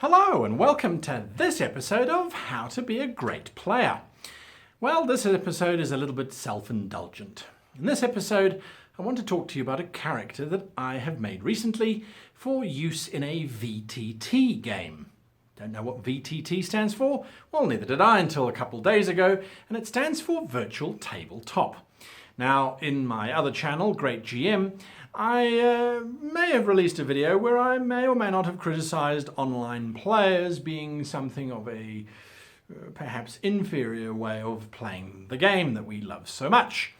Hello and welcome to this episode of How to Be a Great Player. Well, this episode is a little bit self-indulgent. In this episode, I want to talk to you about a character that I have made recently for use in a VTT game. Don't know what VTT stands for? Well, neither did I until a couple days ago, and it stands for Virtual Tabletop. Now, in my other channel, Great GM, I may have released a video where I may or may not have criticized online players being something of a perhaps inferior way of playing the game that we love so much.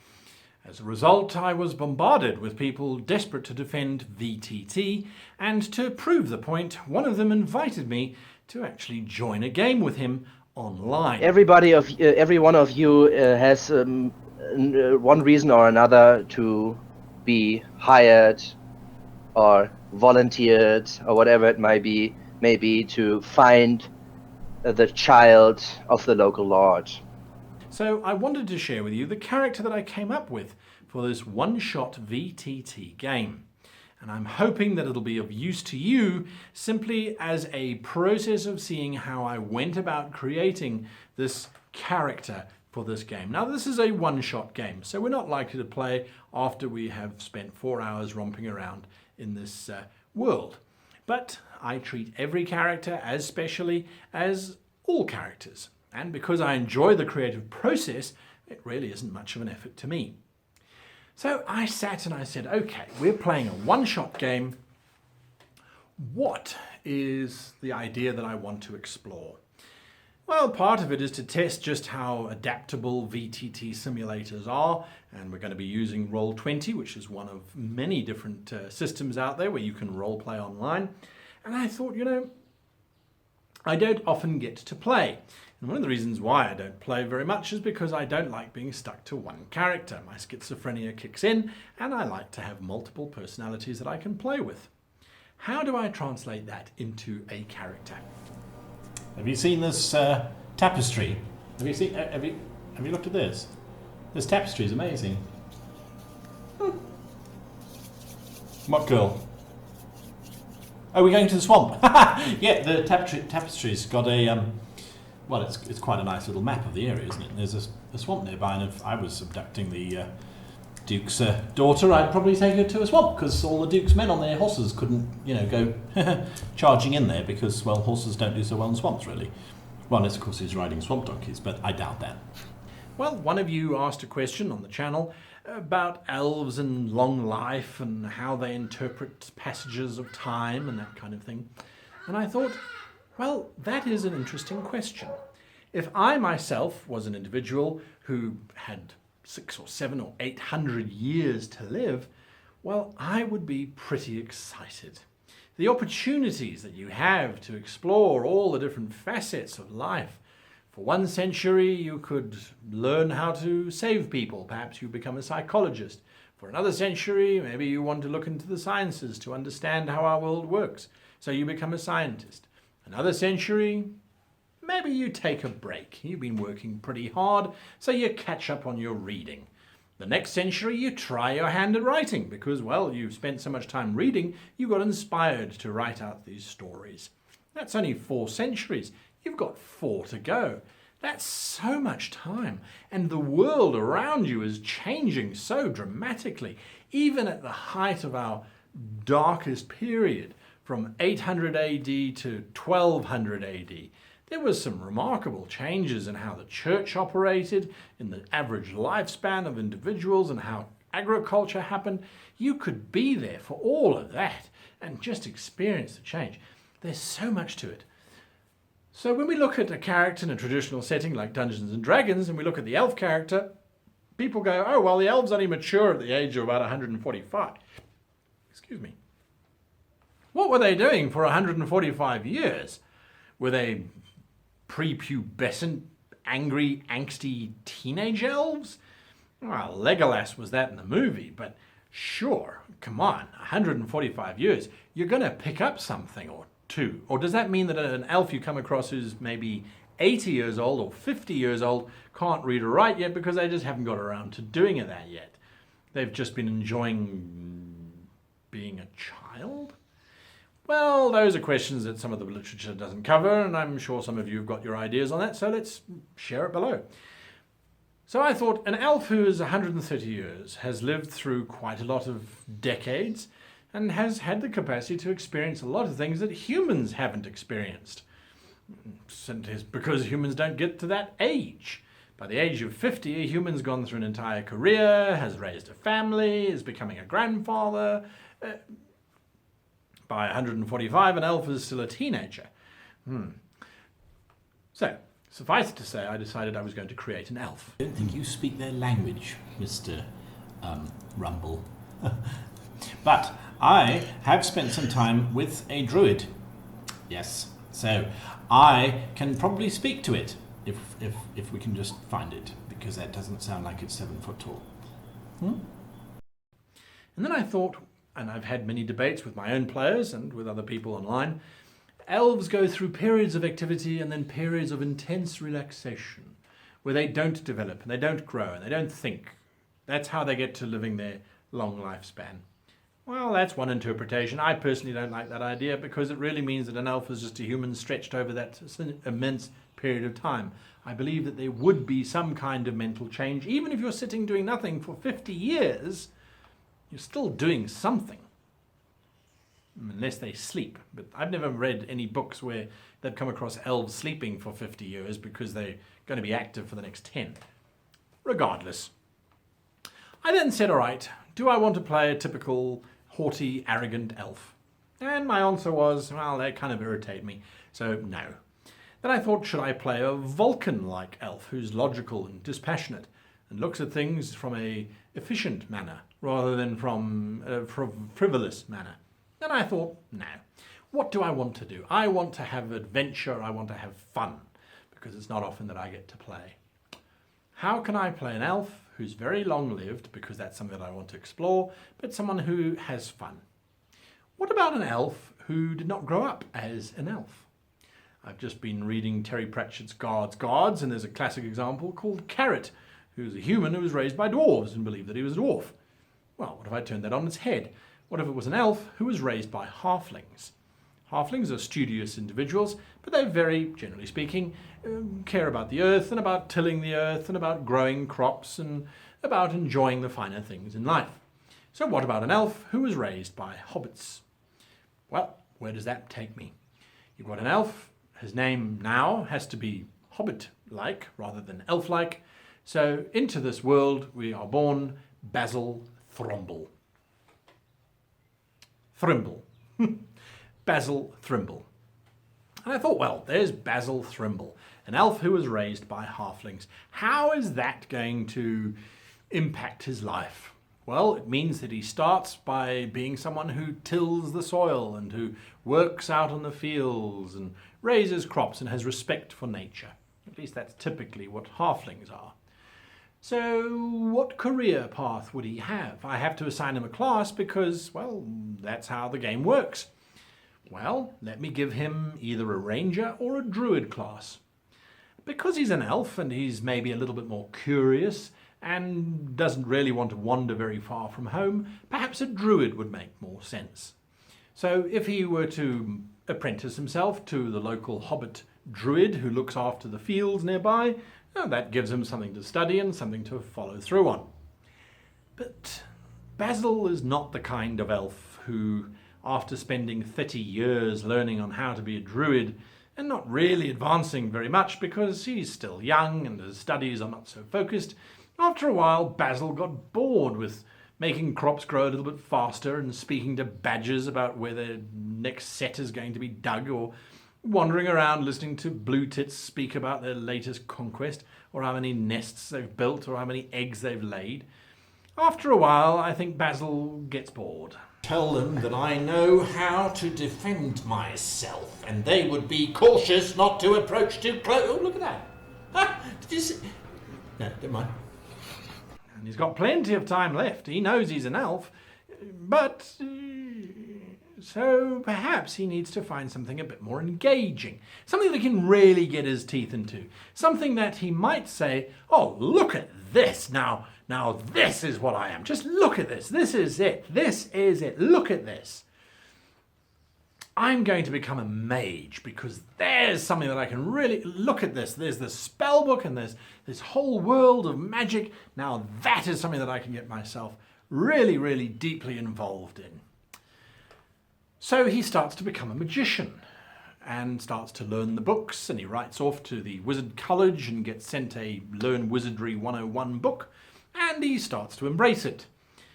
As a result, I was bombarded with people desperate to defend VTT, and to prove the point, one of them invited me to actually join a game with him online. Every one of you has one reason or another to be hired or volunteered or whatever it might be to find the child of the local lord. So I wanted to share with you the character that I came up with for this one-shot VTT game. And I'm hoping that it'll be of use to you simply as a process of seeing how I went about creating this character for this game. Now, this is a one-shot game, so we're not likely to play after we have spent 4 hours romping around in this world. But I treat every character as specially as all characters. And because I enjoy the creative process, it really isn't much of an effort to me. So I sat and I said, okay, we're playing a one-shot game. What is the idea that I want to explore? Well, part of it is to test just how adaptable VTT simulators are, and we're going to be using Roll20, which is one of many different systems out there where you can role play online. And I thought, I don't often get to play. And one of the reasons why I don't play very much is because I don't like being stuck to one character. My schizophrenia kicks in, and I like to have multiple personalities that I can play with. How do I translate that into a character? Have you seen this tapestry? Have you looked at this? This tapestry is amazing. What girl? Oh, we're going to the swamp. Yeah, the tapestry's got a well, it's quite a nice little map of the area, isn't it? And there's a swamp nearby, and if I was abducting the Duke's daughter, I'd probably take her to a swamp, because all the Duke's men on their horses couldn't, go charging in there, because, well, horses don't do so well in swamps, really. Well, unless, of course, he's riding swamp donkeys, but I doubt that. Well, one of you asked a question on the channel about elves and long life and how they interpret passages of time and that kind of thing. And I thought, well, that is an interesting question. If I myself was an individual who had 600 or 700 or 800 years to live, well, I would be pretty excited. The opportunities that you have to explore all the different facets of life. For 1 century, you could learn how to save people. Perhaps you become a psychologist. For another century, maybe you want to look into the sciences to understand how our world works. So you become a scientist. Another century, maybe you take a break. You've been working pretty hard, so you catch up on your reading. The next century, you try your hand at writing because, well, you've spent so much time reading, you got inspired to write out these stories. That's only 4 centuries. You've got 4 to go. That's so much time. And the world around you is changing so dramatically. Even at the height of our darkest period, from 800 AD to 1200 AD, there was some remarkable changes in how the church operated, in the average lifespan of individuals, and how agriculture happened. You could be there for all of that and just experience the change. There's so much to it. So when we look at a character in a traditional setting like Dungeons and Dragons, and we look at the elf character, people go, oh, well, the elves only mature at the age of about 145. Excuse me. What were they doing for 145 years? Were they prepubescent, angry, angsty teenage elves? Well, Legolas was that in the movie, but sure, come on, 145 years, you're going to pick up something or two. Or does that mean that an elf you come across who's maybe 80 years old or 50 years old can't read or write yet because they just haven't got around to doing that yet? They've just been enjoying being a child? Well, those are questions that some of the literature doesn't cover, and I'm sure some of you have got your ideas on that, so let's share it below. So I thought an elf who is 130 years, has lived through quite a lot of decades, and has had the capacity to experience a lot of things that humans haven't experienced. And it's because humans don't get to that age. By the age of 50, a human's gone through an entire career, has raised a family, is becoming a grandfather. By 145, an elf is still a teenager. So, suffice it to say, I decided I was going to create an elf. I don't think you speak their language, Mr. Rumble. But I have spent some time with a druid. Yes, so I can probably speak to it if we can just find it, because that doesn't sound like it's 7 foot tall. And then I thought, and I've had many debates with my own players and with other people online, elves go through periods of activity and then periods of intense relaxation, where they don't develop and they don't grow and they don't think. That's how they get to living their long lifespan. Well, that's one interpretation. I personally don't like that idea, because it really means that an elf is just a human stretched over that immense period of time. I believe that there would be some kind of mental change. Even if you're sitting doing nothing for 50 years, you're still doing something. Unless they sleep. But I've never read any books where they've come across elves sleeping for 50 years because they're going to be active for the next 10. Regardless. I then said, all right, do I want to play a typical haughty, arrogant elf? And my answer was, well, they kind of irritate me, so no. Then I thought, should I play a Vulcan-like elf who's logical and dispassionate and looks at things from a efficient manner rather than from a frivolous manner? Then I thought, no. What do I want to do? I want to have adventure, I want to have fun, because it's not often that I get to play. How can I play an elf who's very long-lived, because that's something that I want to explore, but someone who has fun? What about an elf who did not grow up as an elf? I've just been reading Terry Pratchett's Gods, and there's a classic example called Carrot, who's a human who was raised by dwarves and believed that he was a dwarf. Well, what if I turned that on its head? What if it was an elf who was raised by halflings? Halflings are studious individuals, but they very, generally speaking, care about the earth and about tilling the earth and about growing crops and about enjoying the finer things in life. So what about an elf who was raised by hobbits? Well, where does that take me? You've got an elf. His name now has to be hobbit-like rather than elf-like. So into this world we are born Basil Thrimble. Basil Thrimble. And I thought, well, there's Basil Thrimble, an elf who was raised by halflings. How is that going to impact his life? Well, it means that he starts by being someone who tills the soil and who works out on the fields and raises crops and has respect for nature. At least that's typically what halflings are. So what career path would he have? I have to assign him a class because, well, that's how the game works. Well, let me give him either a ranger or a druid class. Because he's an elf and he's maybe a little bit more curious and doesn't really want to wander very far from home, perhaps a druid would make more sense. So if he were to apprentice himself to the local hobbit druid who looks after the fields nearby, that gives him something to study and something to follow through on. But Basil is not the kind of elf who, after spending 30 years learning on how to be a druid and not really advancing very much because he's still young and his studies are not so focused, after a while Basil got bored with making crops grow a little bit faster and speaking to badgers about where their next set is going to be dug, or wandering around listening to blue tits speak about their latest conquest, or how many nests they've built, or how many eggs they've laid. After a while, I think Basil gets bored. Tell them that I know how to defend myself, and they would be cautious not to approach too close. Oh, look at that. Ah, did you see? No, never mind. And he's got plenty of time left. He knows he's an elf, but so perhaps he needs to find something a bit more engaging, something that he can really get his teeth into, something that he might say, oh, look at this, now this is what I am, just look at this is it, look at this. I'm going to become a mage because there's something that I can really look at this. There's the spell book and there's this whole world of magic. Now that is something that I can get myself really, really deeply involved in. So he starts to become a magician and starts to learn the books, and he writes off to the Wizard College and gets sent a Learn Wizardry 101 book, and he starts to embrace it.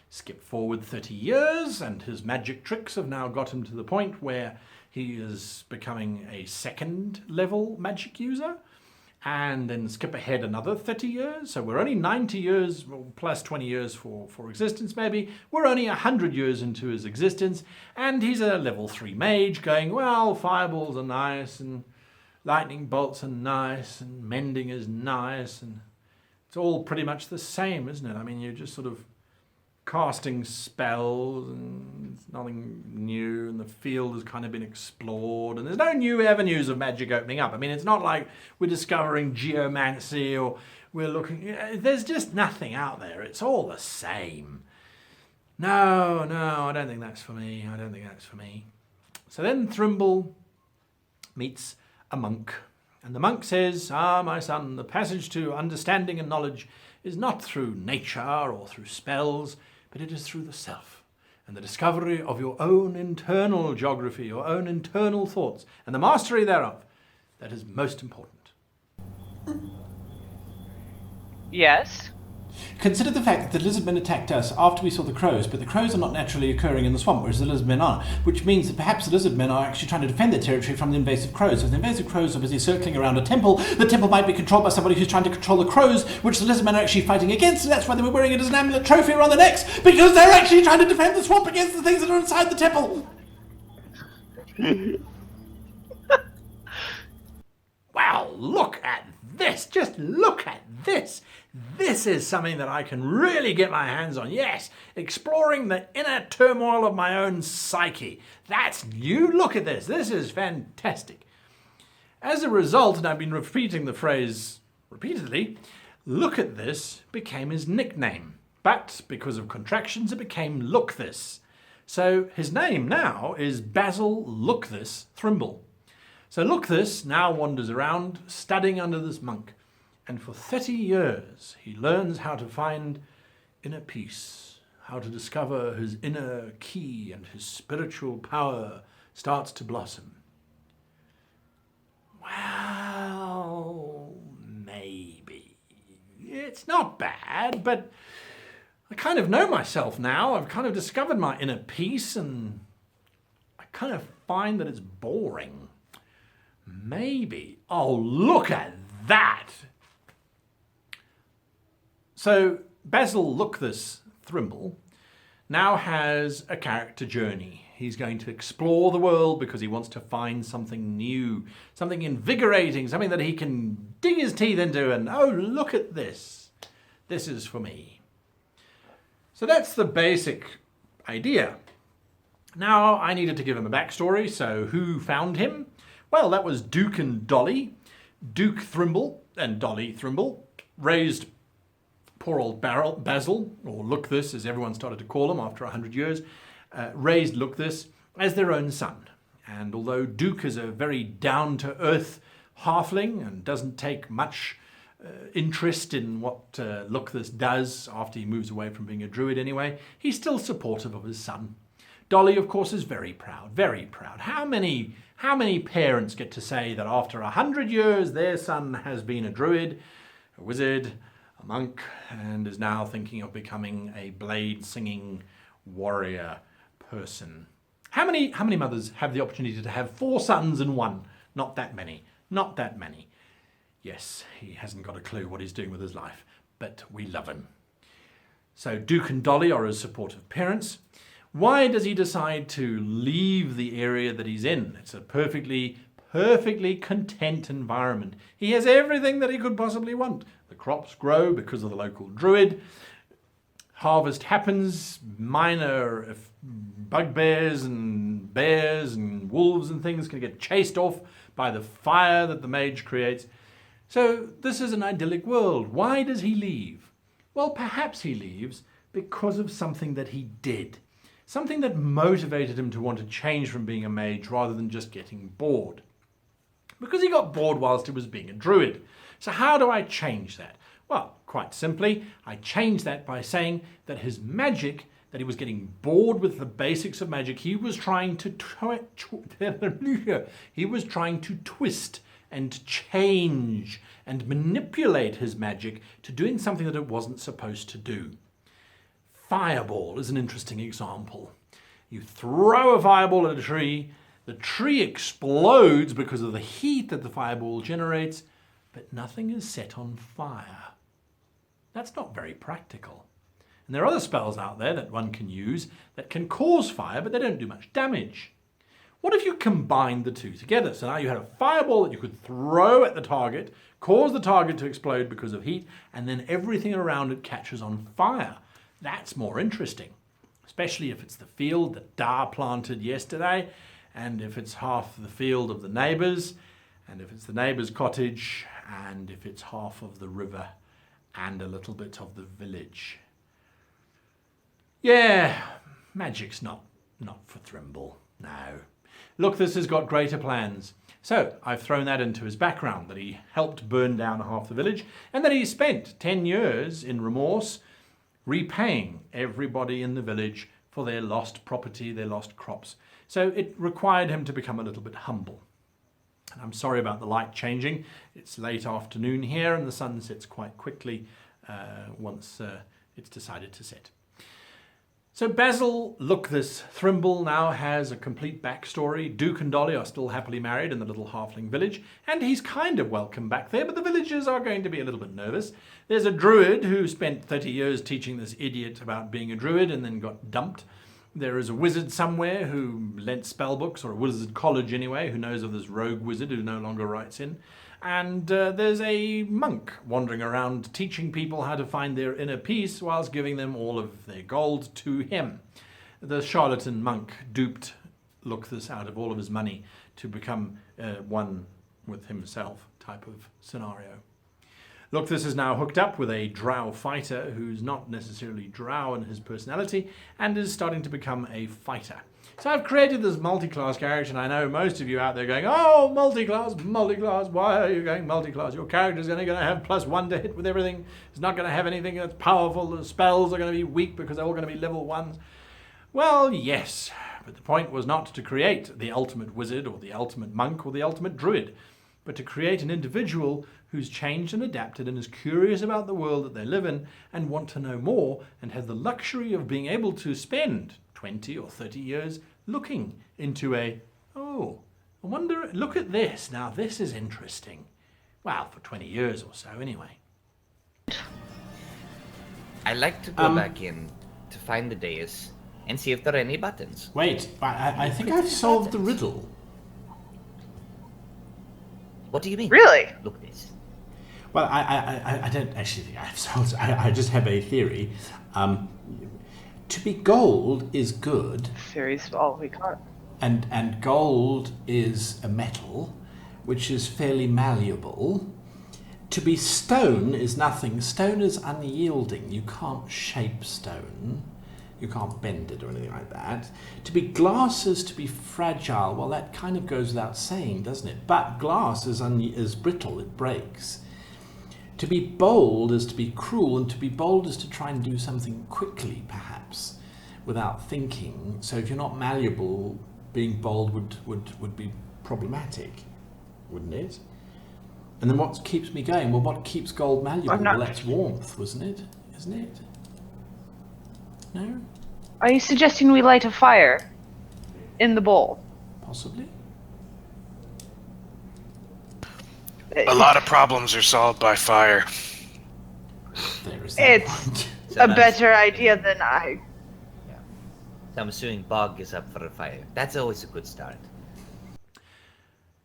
Skip forward 30 years, and his magic tricks have now got him to the point where he is becoming a second level magic user. And then skip ahead another 30 years. So we're only 90 years, well, plus 20 years for existence maybe. We're only 100 years into his existence. And he's a level 3 mage going, well, fireballs are nice, and lightning bolts are nice, and mending is nice. And it's all pretty much the same, isn't it? I mean, you're just sort of casting spells, and it's nothing new, and the field has kind of been explored, and there's no new avenues of magic opening up. I mean, it's not like we're discovering geomancy or we're looking... There's just nothing out there. It's all the same. No, I don't think that's for me. I don't think that's for me. So then Thrimble meets a monk, and the monk says, my son, the passage to understanding and knowledge is not through nature or through spells, but it is through the self and the discovery of your own internal geography, your own internal thoughts, and the mastery thereof that is most important. Yes? Consider the fact that the lizardmen attacked us after we saw the crows, but the crows are not naturally occurring in the swamp, whereas the lizardmen are, which means that perhaps the lizardmen are actually trying to defend their territory from the invasive crows. If the invasive crows are busy circling around a temple, the temple might be controlled by somebody who's trying to control the crows, which the lizardmen are actually fighting against, and that's why they were wearing it as an amulet trophy around their necks, because they're actually trying to defend the swamp against the things that are inside the temple. Wow, look at this! Just look at this! This is something that I can really get my hands on. Yes, exploring the inner turmoil of my own psyche. That's new. Look at this. This is fantastic. As a result, and I've been repeating the phrase repeatedly, look at this became his nickname. But because of contractions, it became Look This. So his name now is Basil Look This Thrimble. So Look This now wanders around studying under this monk. And for 30 years, he learns how to find inner peace, how to discover his inner key, and his spiritual power starts to blossom. Well, maybe. It's not bad, but I kind of know myself now. I've kind of discovered my inner peace, and I kind of find that it's boring. Maybe. Oh, look at that! So Basil Look This Thrimble now has a character journey. He's going to explore the world because he wants to find something new, something invigorating, something that he can dig his teeth into and, oh, look at this. This is for me. So that's the basic idea. Now I needed to give him a backstory, so who found him? Well, that was Duke and Dolly. Duke Thrimble and Dolly Thrimble raised poor old Basil, or Look This, as everyone started to call him after 100 years, raised Look This as their own son. And although Duke is a very down-to-earth halfling and doesn't take much interest in what Look This does after he moves away from being a druid anyway, he's still supportive of his son. Dolly, of course, is very proud, very proud. How many parents get to say that after 100 years their son has been a druid, a wizard, a monk, and is now thinking of becoming a blade-singing warrior person? How many mothers have the opportunity to have 4 sons and 1? Not that many. Not that many. Yes, he hasn't got a clue what he's doing with his life, but we love him. So Duke and Dolly are his supportive parents. Why does he decide to leave the area that he's in? It's a perfectly content environment. He has everything that he could possibly want. The crops grow because of the local druid. Harvest happens. Minor bugbears and bears and wolves and things can get chased off by the fire that the mage creates. So this is an idyllic world. Why does he leave? Well, perhaps he leaves because of something that he did. something that motivated him to want to change from being a mage rather than just getting bored. Because he got bored whilst he was being a druid. So how do I change that? Well, quite simply, I change that by saying that his magic, that he was getting bored with the basics of magic, he was trying to twist and change and manipulate his magic to doing something that it wasn't supposed to do. Fireball is an interesting example. You throw a fireball at a tree, the tree explodes because of the heat that the fireball generates, but nothing is set on fire. That's not very practical. And there are other spells out there that one can use that can cause fire, but they don't do much damage. What if you combined the two together? So now you had a fireball that you could throw at the target, cause the target to explode because of heat, and then everything around it catches on fire. That's more interesting, especially if it's the field that Dar planted yesterday, and if it's half the field of the neighbours, and if it's the neighbour's cottage, and if it's half of the river, and a little bit of the village. Yeah, magic's not for Thrimble, no. Look, this has got greater plans. So I've thrown that into his background, that he helped burn down half the village, and that he spent 10 years in remorse repaying everybody in the village for their lost property, their lost crops. So it required him to become a little bit humble. And I'm sorry about the light changing. It's late afternoon here and the sun sets quite quickly once it's decided to set. So Basil, look, this Thrimble now has a complete backstory. Duke and Dolly are still happily married in the little halfling village, and he's kind of welcome back there, but the villagers are going to be a little bit nervous. There's a druid who spent 30 years teaching this idiot about being a druid and then got dumped. There is a wizard somewhere who lent spellbooks, or a wizard college anyway, who knows of this rogue wizard who no longer writes in. And there's a monk wandering around teaching people how to find their inner peace whilst giving them all of their gold to him. The charlatan monk duped Lookthus out of all of his money to become one with himself type of scenario. Lookthus is now hooked up with a drow fighter who's not necessarily drow in his personality and is starting to become a fighter. So I've created this multi-class character, and I know most of you out there going, oh, multi-class, why are you going multi-class? Your character's going to have +1 to hit with everything. It's not going to have anything that's powerful. The spells are going to be weak because they're all going to be level 1s. Well, yes, but the point was not to create the ultimate wizard or the ultimate monk or the ultimate druid, but to create an individual who's changed and adapted and is curious about the world that they live in and want to know more and have the luxury of being able to spend 20 or 30 years looking into I wonder, look at this. Now, this is interesting. Well, for 20 years or so, anyway. I like to go back in to find the dais and see if there are any buttons. Wait, I think I've solved the riddle. What do you mean? Really? Look at this. Well, I don't actually think I've solved it. I just have a theory. To be gold is good. Theories, all we got. And gold is a metal, which is fairly malleable. To be stone is nothing. Stone is unyielding. You can't shape stone. You can't bend it or anything like that. To be glass is to be fragile. Well, that kind of goes without saying, doesn't it? But glass is brittle. It breaks. To be bold is to be cruel, and to be bold is to try and do something quickly, perhaps, without thinking. So if you're not malleable, being bold would be problematic, wouldn't it? And then what keeps me going? Well, what keeps gold malleable? Well, that's warmth, wasn't it? Isn't it? No? Are you suggesting we light a fire in the bowl? Possibly. A lot of problems are solved by fire. There is that It's point. a better idea than I. Yeah. So I'm assuming Bog is up for a fire. That's always a good start.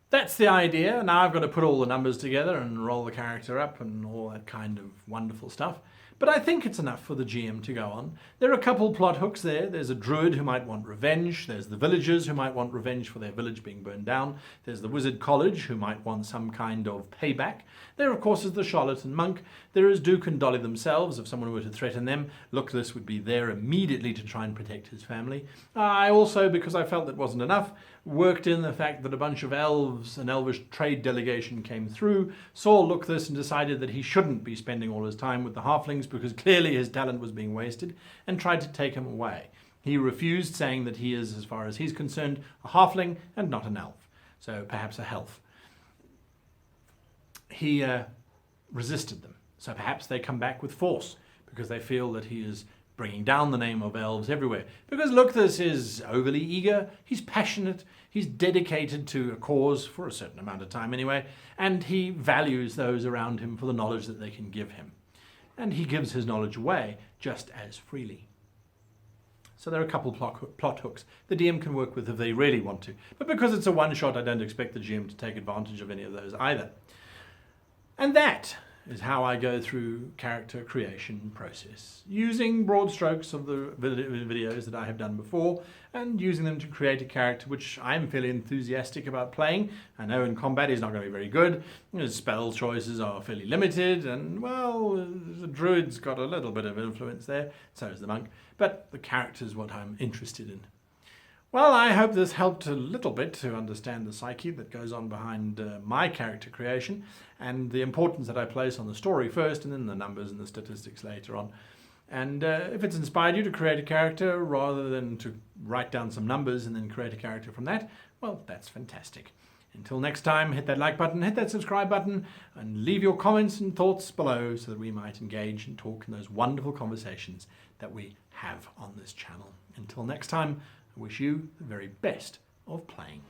That's the idea. Now I've got to put all the numbers together and roll the character up and all that kind of wonderful stuff. But I think it's enough for the GM to go on. There are a couple plot hooks there. There's a druid who might want revenge. There's the villagers who might want revenge for their village being burned down. There's the wizard college who might want some kind of payback. There, of course, is the charlatan monk. There is Duke and Dolly themselves. If someone were to threaten them, Luckless would be there immediately to try and protect his family. I also, because I felt that wasn't enough, worked in the fact that a bunch of elves, an elvish trade delegation came through, saw Luckless and decided that he shouldn't be spending all his time with the halflings because clearly his talent was being wasted, and tried to take him away. He refused, saying that he is, as far as he's concerned, a halfling and not an elf, so perhaps a health. He resisted them, so perhaps they come back with force because they feel that he is bringing down the name of elves everywhere. Because Luckless is overly eager, he's passionate, he's dedicated to a cause for a certain amount of time anyway, and he values those around him for the knowledge that they can give him. And he gives his knowledge away just as freely. So there are a couple plot hooks the DM can work with if they really want to. But because it's a one-shot, I don't expect the GM to take advantage of any of those either. And that is how I go through character creation process, using broad strokes of the videos that I have done before and using them to create a character which I'm fairly enthusiastic about playing. I know in combat he's not going to be very good, his spell choices are fairly limited, and well, the druid's got a little bit of influence there, so is the monk, but the character is what I'm interested in. Well, I hope this helped a little bit to understand the psyche that goes on behind my character creation and the importance that I place on the story first and then the numbers and the statistics later on. And if it's inspired you to create a character rather than to write down some numbers and then create a character from that, well, that's fantastic. Until next time, hit that like button, hit that subscribe button, and leave your comments and thoughts below so that we might engage and talk in those wonderful conversations that we have on this channel. Until next time, I wish you the very best of playing.